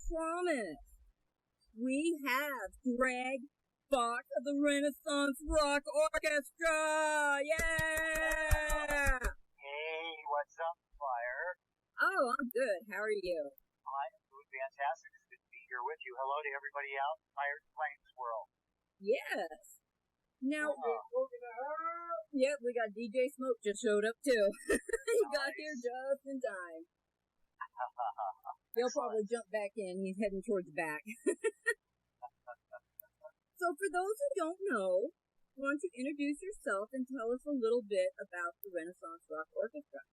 promised, we have Gregg Fox of the Renaissance Rock Orchestra! Yeah! Hey, what's up, Phire? Oh, I'm good. How are you? I'm doing fantastic. It's good to be here with you. Hello to everybody out in Phire Flames world. Yes. Now, yep, we got DJ Smoke just showed up too. He got here just in time. He'll probably jump back in. He's heading towards the back. So for those who don't know, why don't you introduce yourself and tell us a little bit about the Renaissance Rock Orchestra?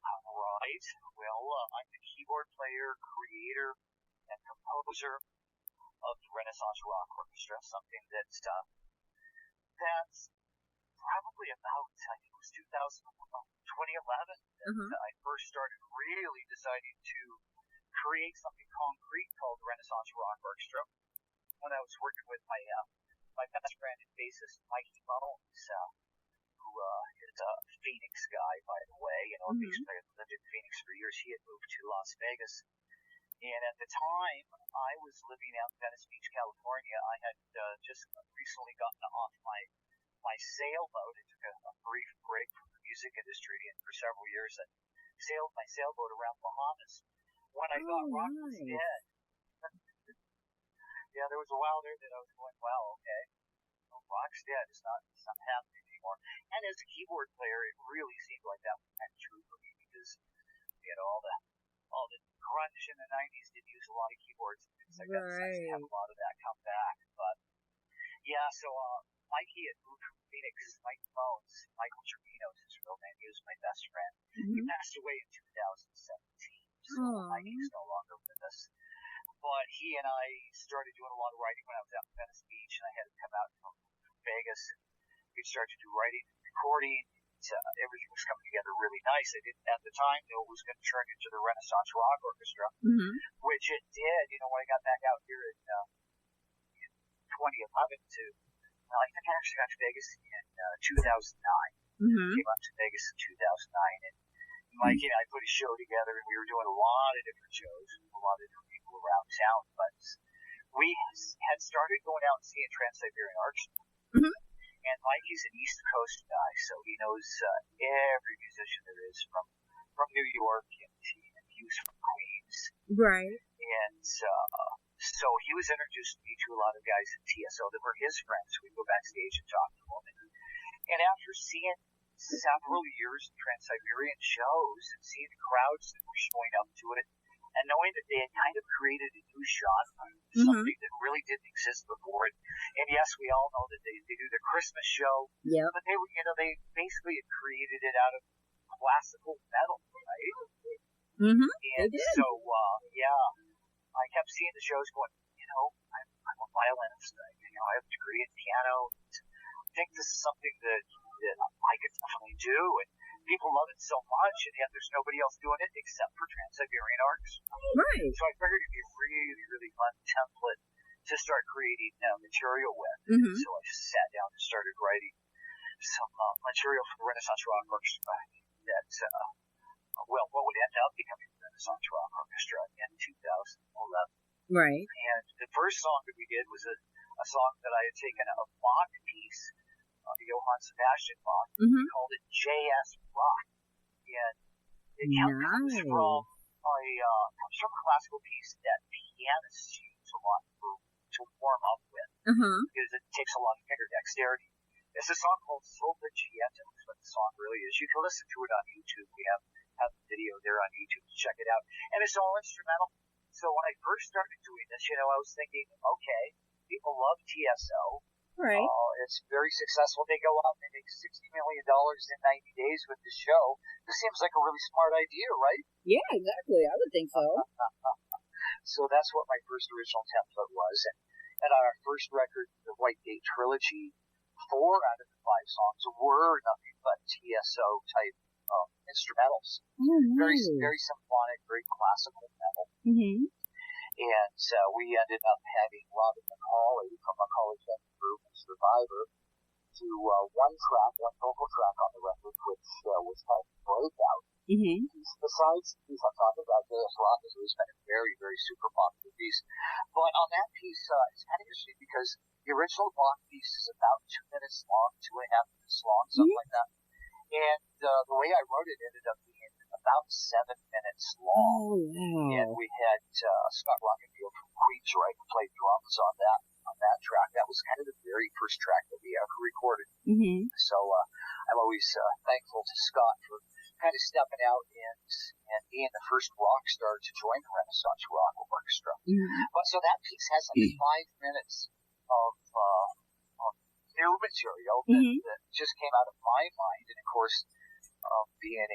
All right. Well, I'm the keyboard player, creator, and composer of the Renaissance Rock Orchestra, something that's probably about, I think it was 2011, that I first started really deciding to create something concrete called the Renaissance Rock Orchestra when I was working with my best friend and bassist, Yngwie Malmsteen, who is a Phoenix guy, by the way, bass player that lived in Phoenix for years. He had moved to Las Vegas. And at the time, I was living out in Venice Beach, California. I had just recently gotten off my sailboat. I took a brief break from the music industry, and for several years I sailed my sailboat around Bahamas. When I thought rock was dead, yeah, there was a while there that I was going, wow, okay, well, rock's dead. It's not happening anymore. And as a keyboard player, it really seemed like that was kind of true for me because, all the grunge in the 90s did use a lot of keyboards and things like that. So I have a lot of that come back. But yeah, so Mikey had moved from Phoenix. Mike Boals, Michael James Romeo is his real name. He was my best friend. He passed away in 2017. So Mikey's no longer with us. But he and I started doing a lot of writing when I was out in Venice Beach, and I had him come out from Vegas. We started to do writing and recording. Everything was coming together really nice. I didn't at the time know it was going to turn into the Renaissance Rock Orchestra, which it did. When I got back out here in 2011 to, I think I actually got to Vegas in 2009. Came out to Vegas in 2009, and Mikey and I put a show together, and we were doing a lot of different shows with a lot of different people around town. But we had started going out and seeing Trans-Siberian Orchestra. And Mikey's an East Coast guy, so he knows every musician there is from New York, and he was from Queens. Right. And so he was introduced to me to a lot of guys at TSO that were his friends. We'd go backstage and talk to them. And after seeing several years of Trans-Siberian shows and seeing the crowds that were showing up to it, and knowing that they had kind of created a new genre, something that really didn't exist before. And yes, we all know that they do the Christmas show, but they were, they basically had created it out of classical metal, right? And so, I kept seeing the shows going, I'm a violinist, I have a degree in piano. I think this is something that I could definitely do, and people love it so much, and yet there's nobody else doing it except for Trans-Siberian Orchestra. Right. So I figured it'd be a really, really fun template to start creating material with. So I just sat down and started writing some material for the Renaissance Rock Orchestra that, what would end up becoming the Renaissance Rock Orchestra in 2011. Right. And the first song that we did was a song that I had taken a Bach piece, Johann Sebastian Bach, called it J.S. Rock. And it comes from a classical piece that pianists use a lot to warm up with, because it takes a lot of finger dexterity. It's a song called Solfeggietta, is what the song really is. You can listen to it on YouTube. We have the video there on YouTube to check it out. And it's all instrumental. So when I first started doing this, I was thinking, okay, people love TSO. Right. It's very successful. They go out and they make $60 million in 90 days with the show. This seems like a really smart idea, right? Yeah, exactly. I would think so. So that's what my first original template was. And on our first record, the White Gate Trilogy, 4 out of the 5 songs were nothing but TSO type instrumentals. Very, very symphonic, very classical metal. And we ended up having Robin McCauley from McCauley Family Group and Survivor do one vocal track on the record, which was kind of breakout. Besides the piece I'm talking about, JS Rock has always been a very, very super popular piece. But on that piece, it's kind of interesting because the original Bach piece is about 2 minutes long, 2.5 minutes long, something like that. And the way I wrote it ended up being about 7 minutes long. Oh, wow. And we had Scott Rockenfield from Croucier who played drums on that track. That was kind of the very first track that we ever recorded. So I'm always thankful to Scott for kind of stepping out and being the first rock star to join the Renaissance Rock Orchestra. But so that piece has like 5 minutes of new material that just came out of my mind, and of course, being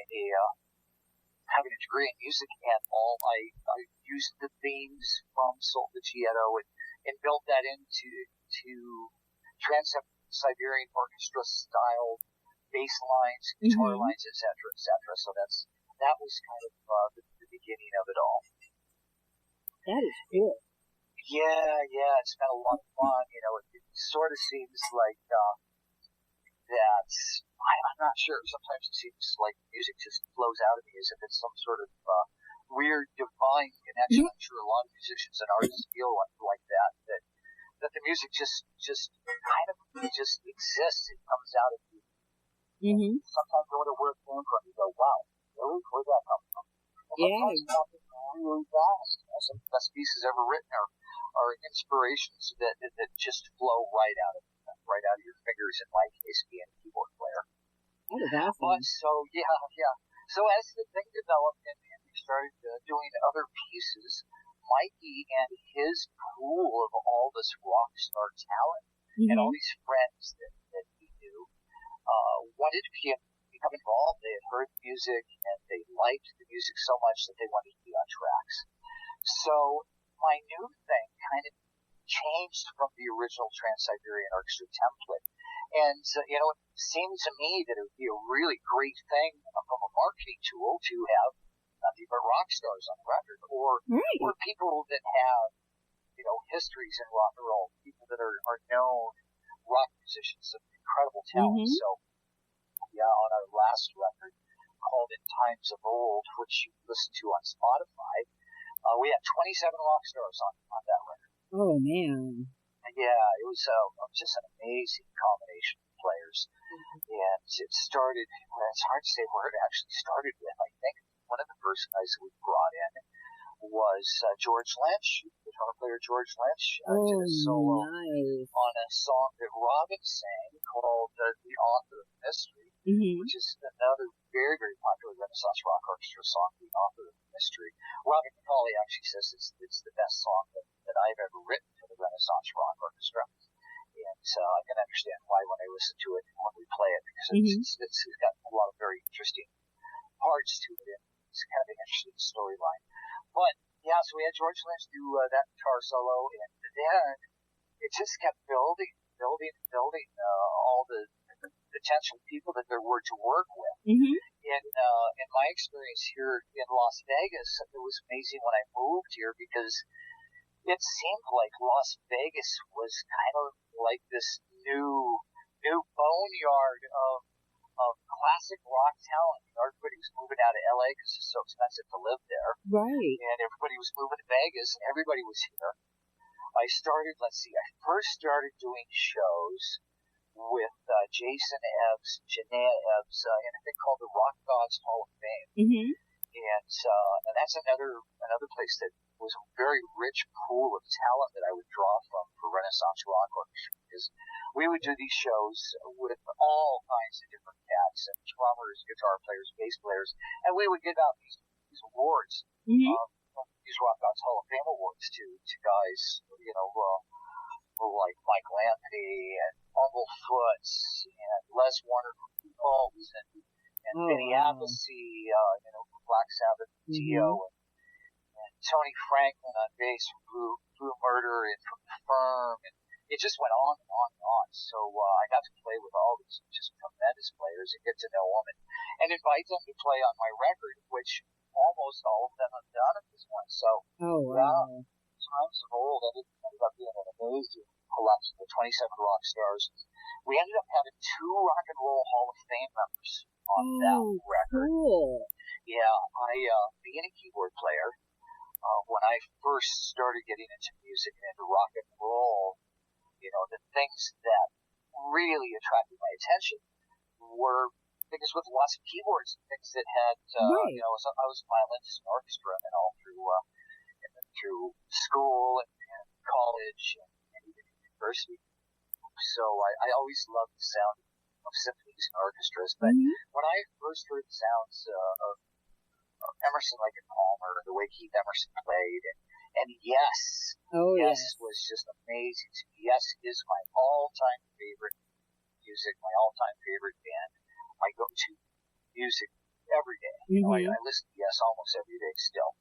having a degree in music and all, I used the themes from Solfeggiato and built that into Trans-Siberian Orchestra style bass lines, guitar lines, etc., etc. So that was kind of the beginning of it all. That is cool. Yeah, it's been a lot of fun. You know, it sort of seems like that. I'm not sure. Sometimes it seems like music just flows out of me as if it's some sort of weird divine connection. I'm sure a lot of musicians and artists feel like that the music just kind of just exists. It comes out of you. Sometimes I wonder where it came from. You go, wow, really? Where'd that come from? Yeah. Sometimes it's really fast. You know, some of the best pieces ever written are inspirations that just flow right out of your fingers. In my case, being a keyboard player. That is awesome. But so yeah. So as the thing developed and we started doing other pieces, Mikey and his pool of all this rock star talent and all these friends that he knew wanted to become involved. They had heard music and they liked the music so much that they wanted to be on tracks. So my new thing kind of changed from the original Trans-Siberian Orchestra template. And, it seemed to me that it would be a really great thing from a marketing tool to have nothing but rock stars on the record or people that have, histories in rock and roll, people that are known rock musicians of incredible talent. So, on our last record called In Times of Old, which you can listen to on Spotify, we had 27 rock stars on that record. Oh, man. Yeah, it was just an amazing combination of players. And it started, it's hard to say where it actually started with. I think one of the first guys that we brought in was George Lynch, guitar player George Lynch, did a solo on a song that Robin sang called The Author of Mystery, which is another very, very popular Renaissance Rock Orchestra song, The Author of Mystery. Robin McCauley actually says it's the best song that I've ever written for the Renaissance Rock Orchestra. And I can understand why when I listen to it and when we play it, because it's got a lot of very interesting parts to it. It's kind of an interesting storyline. But, so we had George Lynch do that guitar solo, and then it just kept building all the potential people that there were to work with. In my experience here in Las Vegas, it was amazing when I moved here because it seemed like Las Vegas was kind of like this new boneyard of classic rock talent. Everybody was moving out of LA because it's so expensive to live there. Right. And everybody was moving to Vegas, and everybody was here. I first started doing shows with Jason Ebbs, Janaea Ebbs, in a thing called the Rock Gods Hall of Fame. And that's another place that was a very rich pool of talent that I would draw from for Renaissance Rock Orchestra, because we would do these shows with all kinds of different cats and drummers, guitar players, bass players, and we would give out these awards, these Rock Gods Hall of Fame awards to guys, like Michael Anthony and Bumblefoot and Les Warner from Pulse and Vinny Appice, from Black Sabbath, Dio, and Tony Franklin on bass from Blue Murder and from Firm, and it just went on and on and on. So I got to play with all these just tremendous players and get to know them and invite them to play on my record, which almost all of them have done at this point. So, Times of Old ended up being an amazing collection of 27 rock stars. We ended up having 2 Rock and Roll Hall of Fame members on that record. Cool. Yeah, being a keyboard player, when I first started getting into music and into rock and roll, the things that really attracted my attention were things with lots of keyboards, things that had, Right. I was a violinist in orchestra and all through school and college and even university. So I always loved the sound of symphonies and orchestras. But when I first heard the sounds of Emerson, Lake and Palmer, the way Keith Emerson played, and Yes, Yes was just amazing. Yes is my all-time favorite music, my all-time favorite band, my go-to music every day. I listen to Yes almost every day still.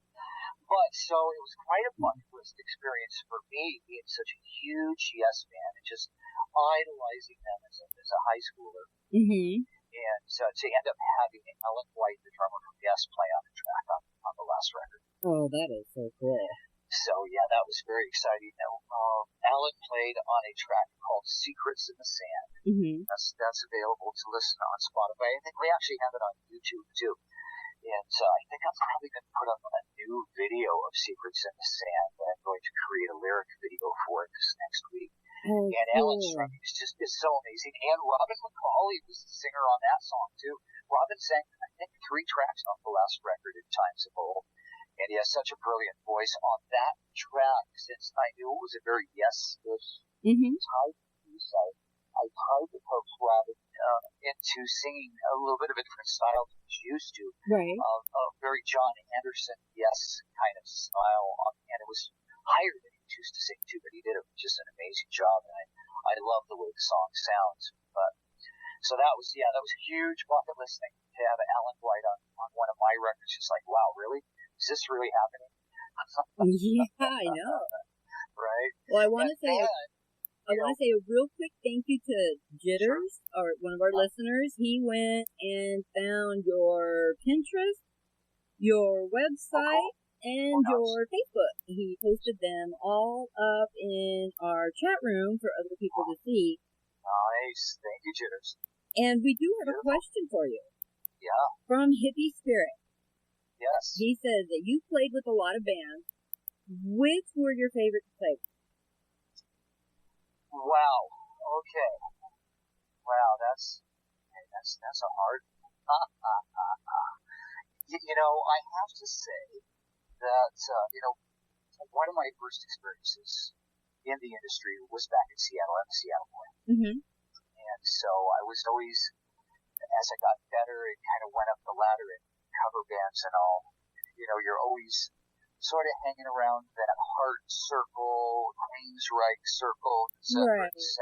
But so it was quite a bucket list experience for me, being such a huge Yes fan and just idolizing them as a high schooler. And to end up having Alan White, the drummer from Yes, play on the track on the last record. Oh, that is so cool. So yeah, that was very exciting. Alan played on a track called Secrets in the Sand. That's available to listen on Spotify. I think we actually have it on YouTube too. And I think I'm probably going to put up a new video of Secrets in the Sand that I'm going to create a lyric video for it this next week. Oh, and Alan's drumming is so amazing. And Robin McCauley was the singer on that song too. Robin sang, I think, 3 tracks off the last record in Times of Old. And he has such a brilliant voice on that track. Since I knew it was a very Yes-ish type piece, I tried to coax Robin into singing a little bit of a different style than he's used to. Right. A very John Anderson Yes kind of style. And it was higher than he was used to sing to, but he did just an amazing job. And I love the way the song sounds. But so that was a huge bucket list thing to have Alan White on one of my records. Just like, wow, really? Is this really happening? Yeah, I know. Right? Well, I want to say a real quick thank you to Jitters, or one of our listeners. He went and found your Pinterest, your website, and your Facebook. He posted them all up in our chat room for other people to see. Nice. Thank you, Jitters. And we do have a question for you. Yeah. From Hippie Spirit. Yes. He says that you played with a lot of bands. Which were your favorite to play with? Wow. Okay. Wow, that's a hard. I have to say that one of my first experiences in the industry was back in Seattle. I'm a Seattle boy, and so I was always, as I got better, it kind of went up the ladder in cover bands and all. You're always sort of hanging around that Heart Circle, Queensryche Circle, etc., etc.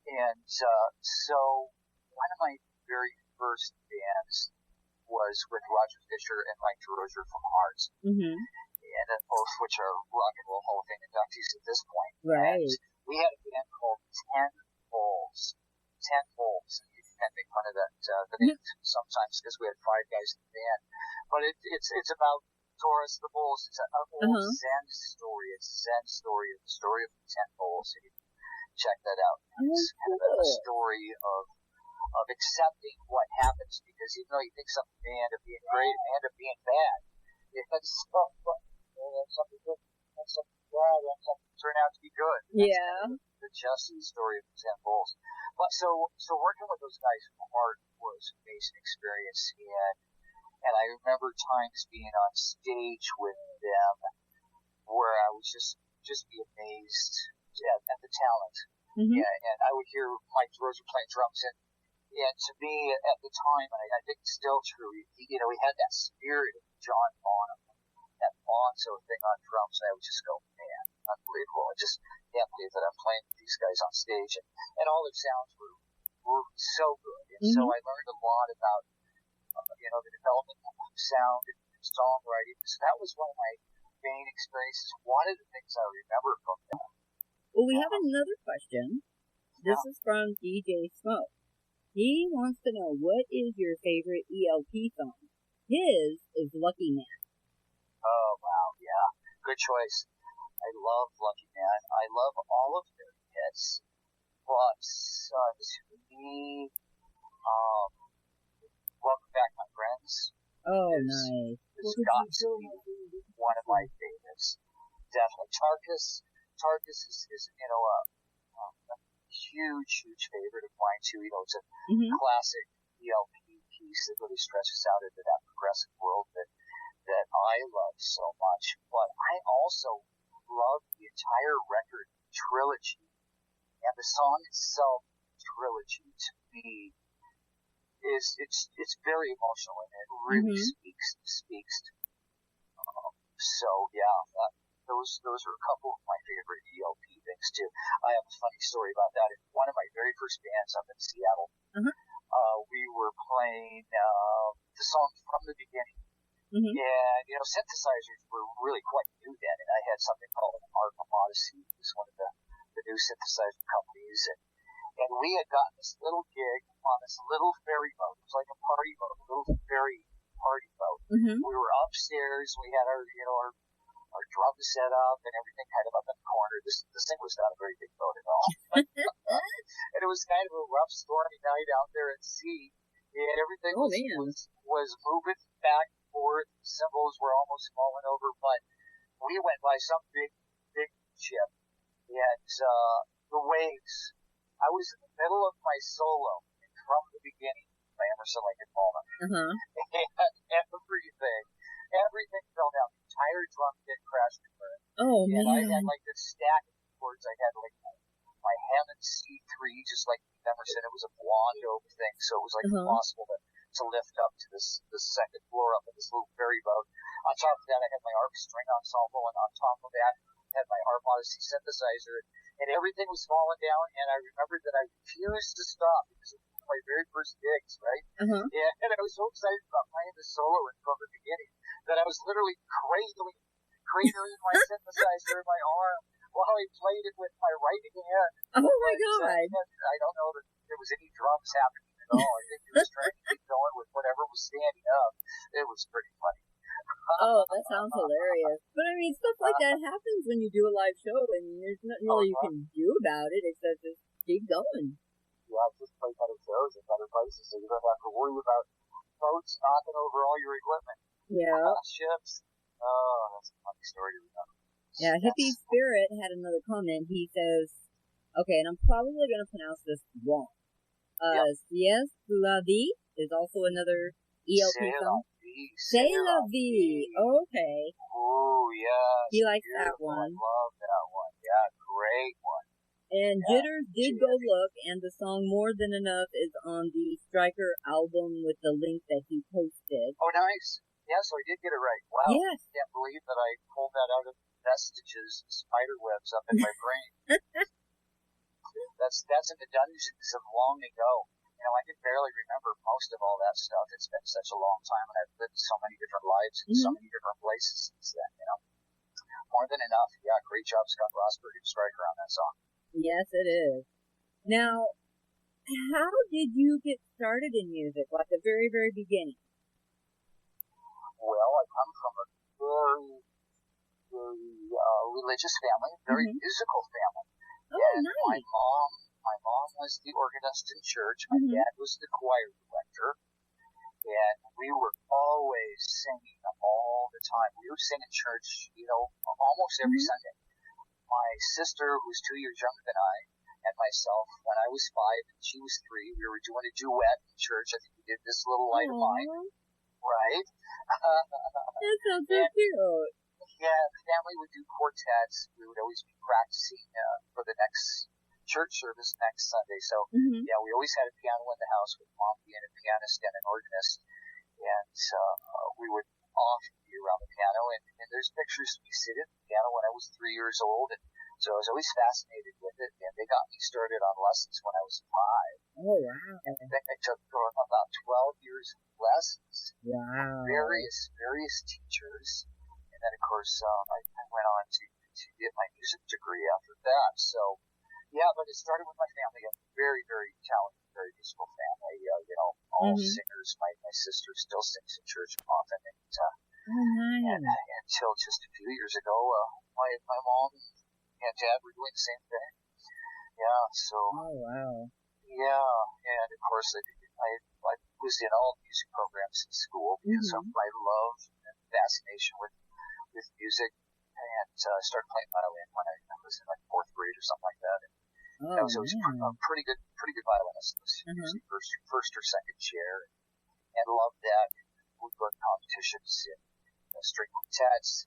And so one of my very first bands was with Roger Fisher and Mike DeRozier from Hearts, and both which are Rock and Roll Hall of Fame inductees at this point. Right. And we had a band called 10 Holes. 10 Holes. You can make fun of that the name sometimes because we had 5 guys in the band. But it's about Taurus the Bulls. It's an old Zen story. It's a Zen story. It's the story of the 10 Bulls. And you can check that out. It's kind of a story of accepting what happens, because even though you think something may end up being great, it may end up being bad. That's something good, that's something bad, that's something turn out to be good. Yeah. That's the Jesse story of the 10 Bulls. But so working with those guys from Heart was an amazing experience, and I remember times being on stage with them where I was just be amazed at the talent. And I would hear Mike DeRozier playing drums, and to me at the time, and I think it's still true, he had that spirit of John Bonham, that Bonzo thing on drums, and I would just go, man, unbelievable. I just can't believe that I'm playing with these guys on stage, and all their sounds were so good. And so I learned a lot about the development of sound and songwriting. So that was one of my main experiences. One of the things I remember from that. Well, we have another question. This is from DJ Smoke. He wants to know, what is your favorite ELP song? His is Lucky Man. Oh, wow, yeah. Good choice. I love Lucky Man. I love all of their hits. But to me, Welcome Back, My Friends Oh, nice. It's got to be one of my favorites. Definitely. Tarkus is a huge favorite of mine too. It's a classic ELP piece that really stretches out into that progressive world that I love so much. But I also love the entire record trilogy, and the song itself, trilogy, to me it's very emotional, and it really speaks to me. So yeah, those are a couple of my favorite ELP things too. I have a funny story about that. In one of my very first bands up in Seattle, we were playing the song From the Beginning. And synthesizers were really quite new then, and I had something called an RRO Odyssey. It was one of the new synthesizer companies, and we had gotten this little gig on this little ferry boat. It was like a party boat, a little ferry party boat. We were upstairs. We had our drums set up and everything kind of up in the corner. This thing was not a very big boat at all. And it was kind of a rough, stormy night out there at sea, and everything was moving back and forth. Cymbals were almost falling over, but we went by some big ship, and the waves. I was in the middle of my solo From the Beginning by Emerson, Lake and Palmer, and everything fell down. The entire drum kit crashed and burned. Oh, and man. I had like this stack of chords. I had like my Hammond C3, just like Emerson. It was a blonde oak thing, so it was like impossible to lift up to the second floor up in this little ferry boat. On top of that, I had my arc string ensemble, and on top of that, I had my RRO Odyssey synthesizer, and everything was falling down. And I remembered that I refused to stop because it was one of my very first gigs, right? And I was so excited about playing the solo From the Beginning that I was literally cradling my synthesizer in my arm while I played it with my right hand. Oh my God! I don't know that there was any drums happening at all. I think he was trying to keep going with whatever was standing up. It was pretty funny. Oh, that sounds hilarious. But I mean, stuff like that happens when you do a live show, and there's nothing really you can do about it except just keep going. Yeah, just play better shows in better places, so you don't have to worry about boats knocking over all your equipment. Yeah. Ships. Oh, that's a funny story to remember. Yeah, Hippie Spirit had another comment. He says, okay, and I'm probably going to pronounce this wrong. Yes, La Vie is also another ELP song. C'est la vie. Okay. Oh, yeah. He likes that one. I love that one. Yeah, great one. And Jitters did go look, and the song More Than Enough is on the Stryker album with the link that he posted. Oh, nice. Yeah, so I did get it right. Wow. Yes. I can't believe that I pulled that out of vestiges, spider webs up in my brain. That's in the dungeons of long ago. I can barely remember most of all that stuff. It's been such a long time, and I've lived so many different lives in so many different places since then, More Than Enough. Yeah, great job, Scott Rosberg and Stryker on that song. Yes, it is. Now, how did you get started in music, like the very, very beginning? Well, I come from a very, very religious family, very musical family. Oh, and nice. My mom was the organist in church. My dad was the choir director. And we were always singing all the time. We would sing in church, almost every Sunday. My sister, who's 2 years younger than I, and myself, when I was 5 and she was 3, we were doing a duet in church. I think we did This Little Light of Mine. Right? That sounds so cute. Yeah, the family would do quartets. We would always be practicing for the next church service next Sunday. So, yeah, we always had a piano in the house with Mom being a pianist and an organist. And we would often be around the piano. And there's pictures of me sitting at the piano when I was 3 years old. And so I was always fascinated with it. And they got me started on lessons when I was 5. Oh, wow. I think I took about 12 years of lessons. Wow. Various teachers. And then, of course, I went on to get my music degree after that. So, yeah, but it started with my family. A very, very talented, very musical family. All singers. My sister still sings in church often. And until just a few years ago, my mom and dad were doing the same thing. Yeah, so. Oh, wow. Yeah, and of course, I was in all music programs in school because of my love and fascination with music, and started playing violin when I was in like fourth grade or something like that. And I was always a pretty good violinist. I was usually first or second chair, and loved that. Would go to competitions in string quintets,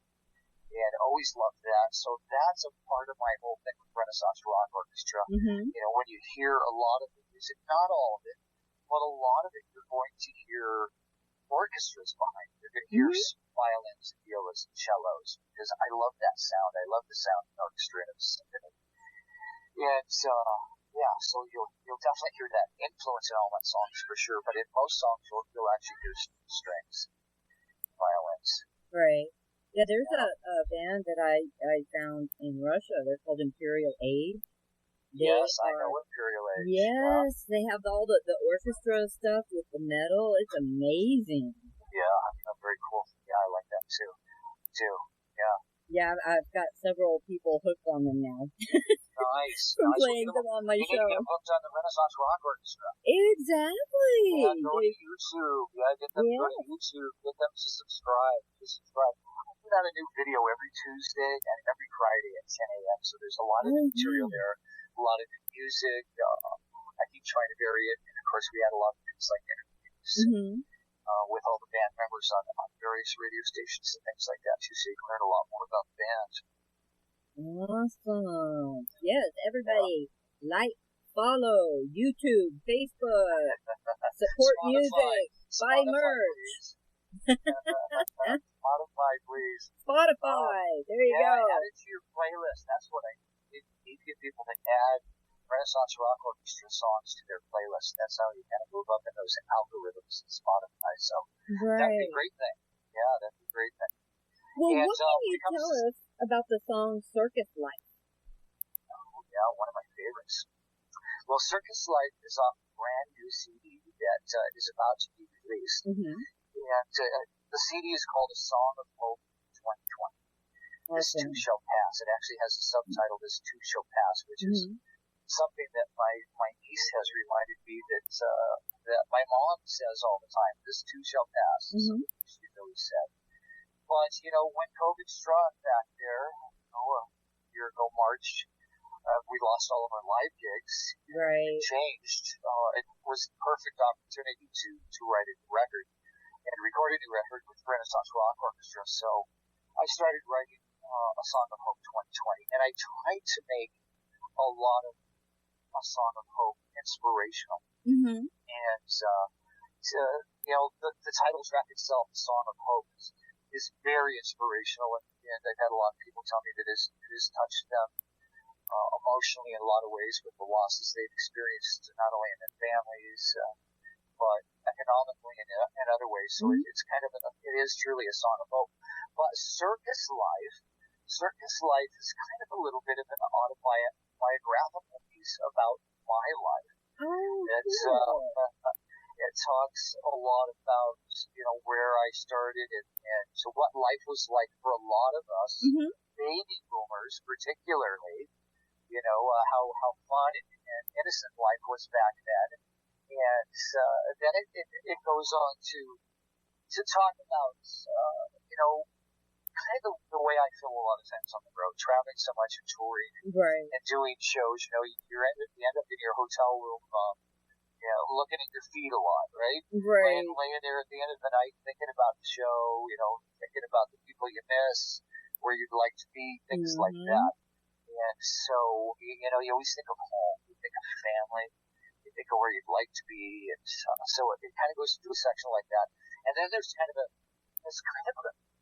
and always loved that. So that's a part of my whole thing with Renaissance Rock Orchestra. You know, when you hear a lot of the music, not all of it, but a lot of it, you're going to hear orchestras behind it. You're going to hear violins and violas and cellos, because I love that sound. I love the sound of an orchestra and of a symphony. And so you'll definitely hear that influence in all my songs for sure. But in most songs, you'll actually hear strings, violins. Right. Yeah, there's a band that I found in Russia. They're called Imperial Aid. Yes, I know Imperial Aid. Yes, they have all the orchestra stuff with the metal. It's amazing. Yeah, very cool. Yeah, I like that too. Yeah. Yeah, I've got several people hooked on them now. Nice. From playing them on my show. You need to get hooked on the Renaissance Rock Orchestra. Exactly. Yeah, go to YouTube. Yeah, get them to go to YouTube. Get them to subscribe. I put out a new video every Tuesday and every Friday at 10 a.m. So there's a lot of new material there, a lot of new music. I keep trying to vary it. And of course, we had a lot of things like interviews with all the band members on various radio stations and things like that too. So you can learn a lot more about the band. Awesome. Yes, everybody, like, follow, YouTube, Facebook, support music, buy merch. Spotify, please. Spotify, there you go. Add it to your playlist. That's what I need to get people to add Renaissance Rock Orchestra songs to their playlist. That's how you kind of move up in those algorithms in Spotify. So that'd be a great thing. Yeah, that'd be a great thing. Well, and what can you tell us about the song Circus Life? Oh, yeah, one of my favorites. Well, Circus Life is off a brand new CD that is about to be released. And the CD is called A Song of Hope 2020. This too shall pass. It actually has a subtitle, This Too Shall Pass, which is something that my niece has reminded me that my mom says all the time. This too shall pass. She's always said. But, you know, when COVID struck back there, a year ago March, we lost all of our live gigs. It changed. It was the perfect opportunity to write a new record and record a new record with Renaissance Rock Orchestra. So I started writing A Song of Hope 2020, and I tried to make a lot of A Song of Hope inspirational. And, the title track itself, A Song of Hope, is very inspirational, and I've had a lot of people tell me that it has touched them emotionally in a lot of ways with the losses they've experienced, not only in their families, but economically and other ways. So it's kind of it is truly a song of hope. But Circus Life is kind of a little bit of an autobiographical piece about my life. It talks a lot about, where I started and so what life was like for a lot of us, baby boomers particularly, how fun and innocent life was back then. And then it goes on to talk about, kind of the way I feel a lot of times on the road, traveling so much and touring and doing shows. You end up in your hotel room, looking at your feet a lot, right? Laying there at the end of the night thinking about the show, thinking about the people you miss, where you'd like to be, things like that. And so, you always think of home, you think of family, you think of where you'd like to be, and so it kind of goes through a section like that. And then there's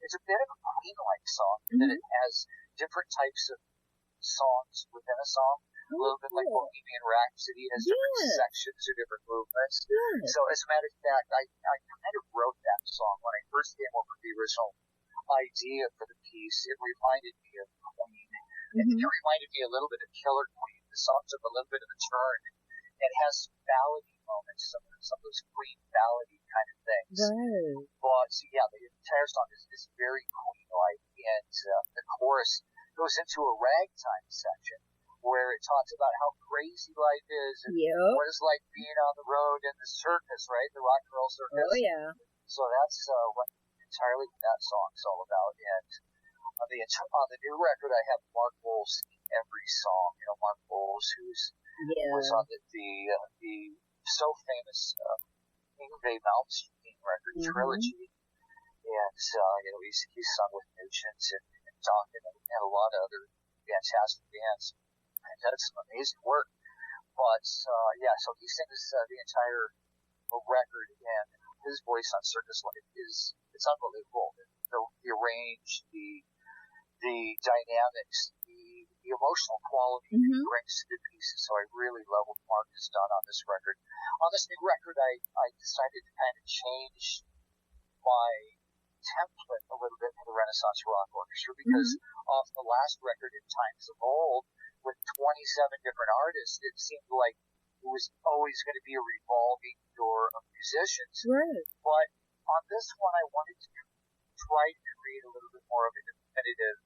it's a bit of a Queen-like song, that it has different types of songs within a song. A little bit like Bohemian Rhapsody has different sections or different movements. So as a matter of fact, I kind of wrote that song when I first came up with the original idea for the piece. It reminded me of Queen. It reminded me a little bit of Killer Queen. The song took a little bit of a turn. It has some ballady moments, some of those Queen ballady kind of things. But the entire song is very Queen-like, and the chorus goes into a ragtime section. where it talks about how crazy life is and what it's like being on the road in the circus, right? The rock and roll circus. Oh, yeah. So that's what entirely that song's all about. And on the new record, I have Mark Boals singing every song. You know, Mark Boals, was on the so famous Yngwie Malmsteen record Trilogy. And, he's sung with Nugent and Duncan and a lot of other fantastic bands. And does some amazing work. But, so he sings the entire record, and his voice on Circus Life it's unbelievable. The range, the dynamics, the emotional quality he brings to the pieces. So I really love what Mark has done on this record. On this new record, I decided to kind of change my template a little bit for the Renaissance Rock Orchestra, because off the last record, In Times of Old, with 27 different artists, it seemed like it was always going to be a revolving door of musicians. Right. But on this one, I wanted to try to create a little bit more of a definitive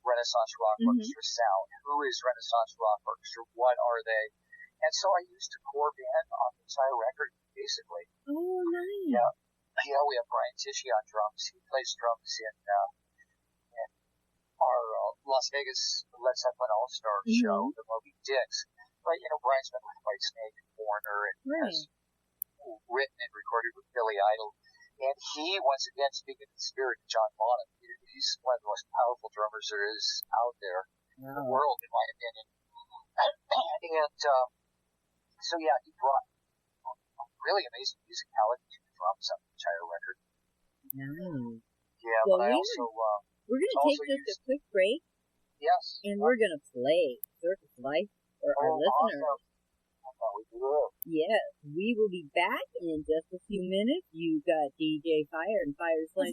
Renaissance Rock Orchestra sound. Who is Renaissance Rock Orchestra? What are they? And so I used a core band on the entire record, basically. Oh, nice. Yeah, we have Brian Tichy on drums. He plays drums in our Las Vegas Led Zeppelin All-Star show, the Moby Dicks. But, Brian's been with Whitesnake and Foreigner and has written and recorded with Billy Idol. And he, once again, speaking in the spirit of John Bonham, he's one of the most powerful drummers there is out there in the world, in my opinion. And he brought really amazing musicality to the drums on the entire record. Nice. Yeah, well, but I also... we're going to take just a quick break. Yes. And we're going to play Circus Life for our listeners. Awesome. Yes, we will be back in just a few minutes. You got DJ Phire and Phire's Lunch.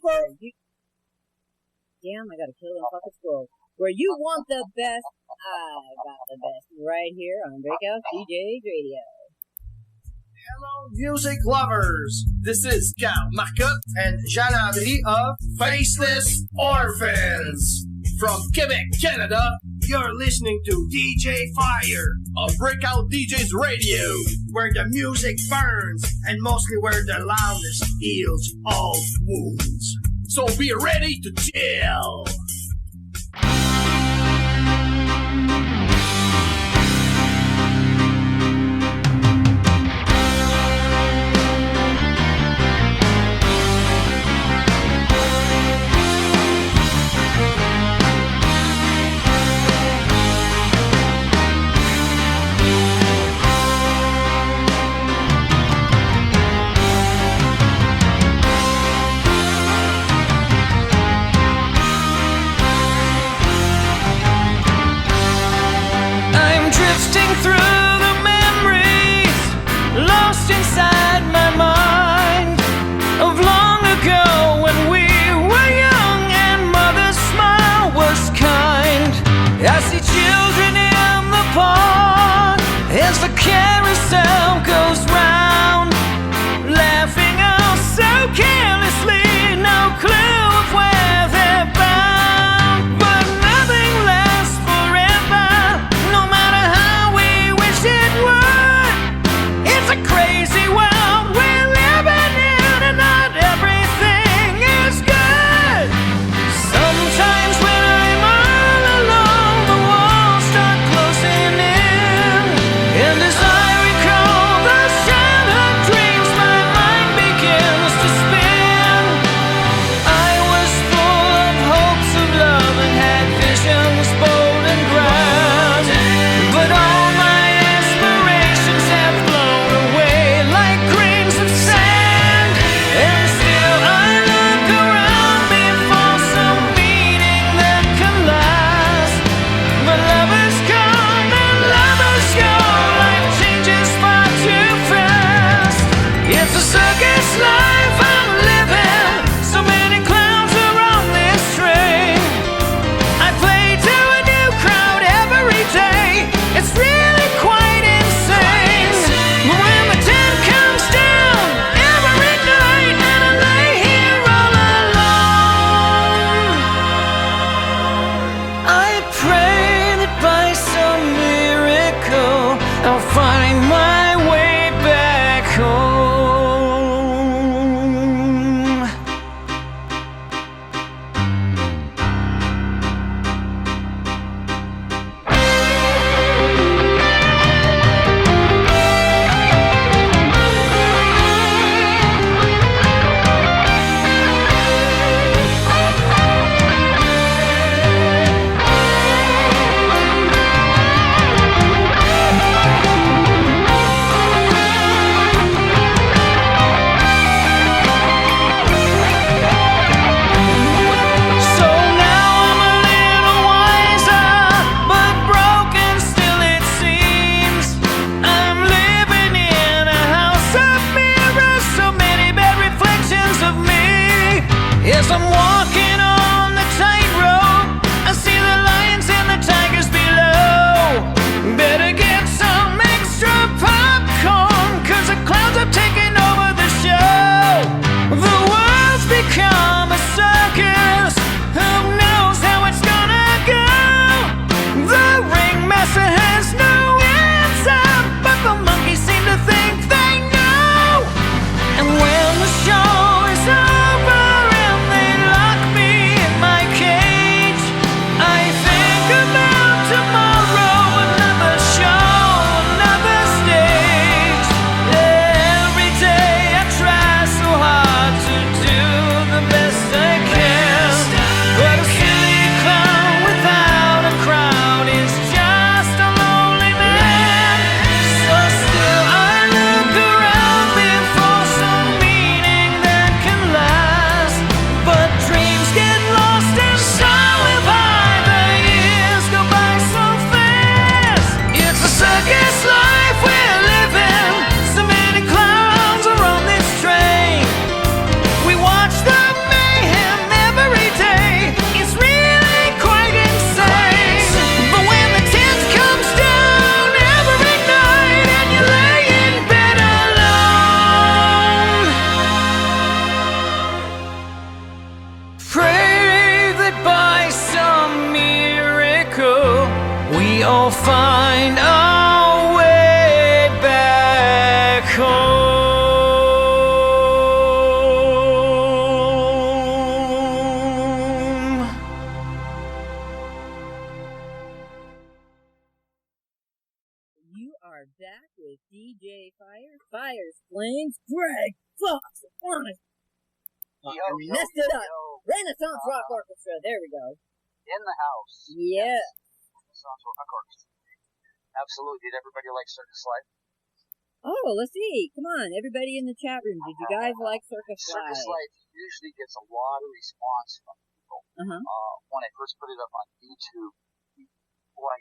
Damn, I got to kill them fucking squirrel. Where you want the best, I got the best. Right here on Breakout DJs Radio. Hello, music lovers. This is Carl Marcotte and Jean Landry of Faceless Orphans. From Quebec, Canada, you're listening to DJ Phire of Breakout DJs Radio, where the music burns and mostly where the loudest heals all wounds. So be ready to chill. Inside my mind of long ago when we were young and mother's smile was kind. I see children in the park as the carousel goes round, laughing oh so carelessly, no clue of where they're bound. But nothing lasts forever, no matter how we wish it would. It's a crazy world we're living in, and not everything is good. Sometimes when I'm all alone, the walls start closing in, and as I recall the are back with DJ Phire. Phire explains Gregg Fox. I messed it up. Renaissance Rock Orchestra. There we go. In the house. Yeah. Renaissance Rock Orchestra. Absolutely. Did everybody like Circus Life? Oh, let's see. Come on, everybody in the chat room. Did you guys like Circus Life? Circus Life usually gets a lot of response from people. When I first put it up on YouTube,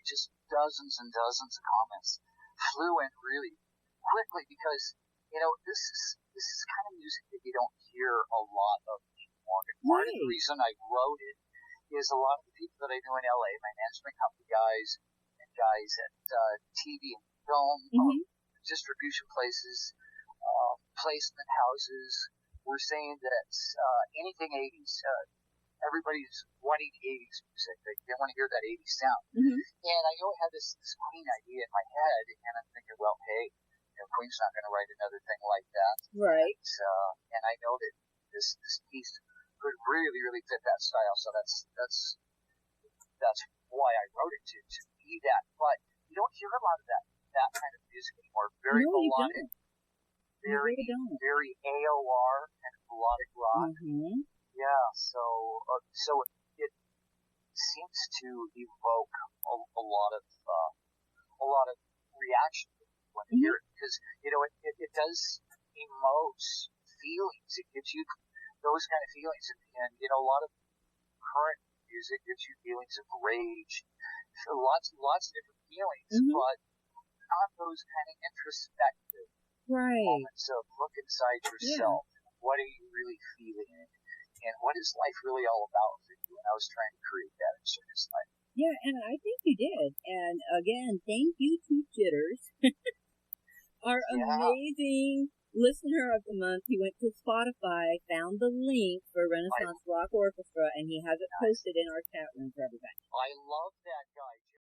just dozens and dozens of comments flew in really quickly because, this is kind of music that you don't hear a lot of anymore. And part of the reason I wrote it is a lot of the people that I know in LA, my management company guys and guys at TV and film, distribution places, placement houses, were saying that anything 80s, everybody's wanting 80s music. They want to hear that 80s sound. And I know I had this Queen idea in my head, and I'm thinking, well, hey, Queen's not going to write another thing like that. Right. And I know that this piece could really, really fit that style. So that's why I wrote it to be that. But you don't hear a lot of that kind of music anymore. Very melodic, very AOR and melodic rock. Yeah. So it seems to evoke a lot of reaction when you hear it, because it does emote feelings. It gives you those kind of feelings, and a lot of current music gives you feelings of rage, lots of different feelings, but not those kind of introspective moments of look inside yourself. What are you really feeling, and what is life really all about for you? And I was trying to create that in Circus Life. Yeah, and I think you did. And again, thank you to Jitters, our amazing listener of the month. He went to Spotify, found the link for Renaissance Rock Orchestra, and he has it posted in our chat room for everybody. I love that guy.